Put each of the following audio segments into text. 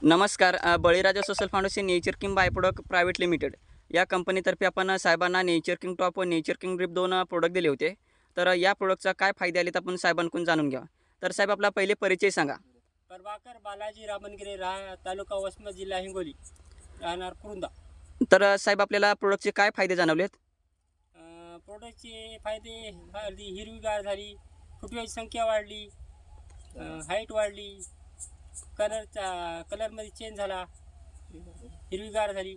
नमस्कार. बळीराजा social foundation nature king by product private limited या कंपनीतर्फे आपण साहेबांना नेचर किंग टॉप व नेचर किंग ड्रिप दोन प्रोडक्ट दिले होते. तर या प्रोडक्टचा काय फायदे आलेत आपण साहेबांकडून जाणून घ्या. तर साहेब आपला पहिले परिचय सांगा. प्रभाकर बालाजी रामनगिरे तालुका वसमत जिल्हा हिंगोली राहणार कुरुंदा. तर साहेब आपल्याला प्रोडक्टचे काय फायदे जाणवलेत? प्रोडक्टचे फायदे हिरवीगार झाली, फुटव्याची संख्या वाढली, हाईट वाढली, कलरमध्ये चेंज झाला, हिरवीगार झाली.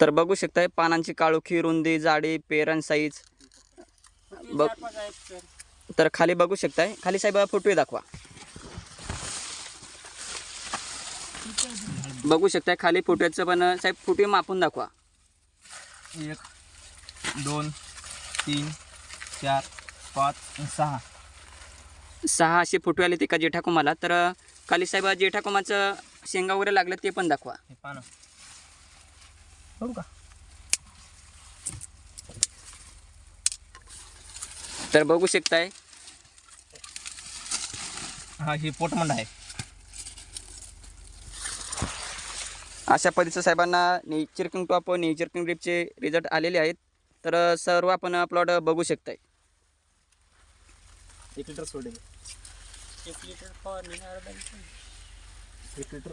तर बघू शकताय पानांची काळोखी, रुंदी, जाडी, पेरण साईज. बघ 4-5 आहेत सर. तर खाली बघू शकताय. खाली साहेब फुटवे दाखवा. बघू शकताय खाली फुटव्याचं पण साहेब फुटवे मापून दाखवा. 1 2 3 4 5 6. 6 असे फुटवे आले ते का जेठाकुमाला. तर खाली साहेब जेठाकुमाचं शेंगा वगैरे लागलं ते पण दाखवा. हे पानं बघू का? तर बघू शकताय हा हे पोटमंड आहे. अशा पद्धतीचं साहेबांना नेचर किंग टॉप व नेचर किंग ड्रिपचे रिझल्ट आलेले आहेत. तर सर्व आपण प्लॉट बघू शकताय. 1 लिटर सोडेल. 1 लिटर फवारणी 1 लिटर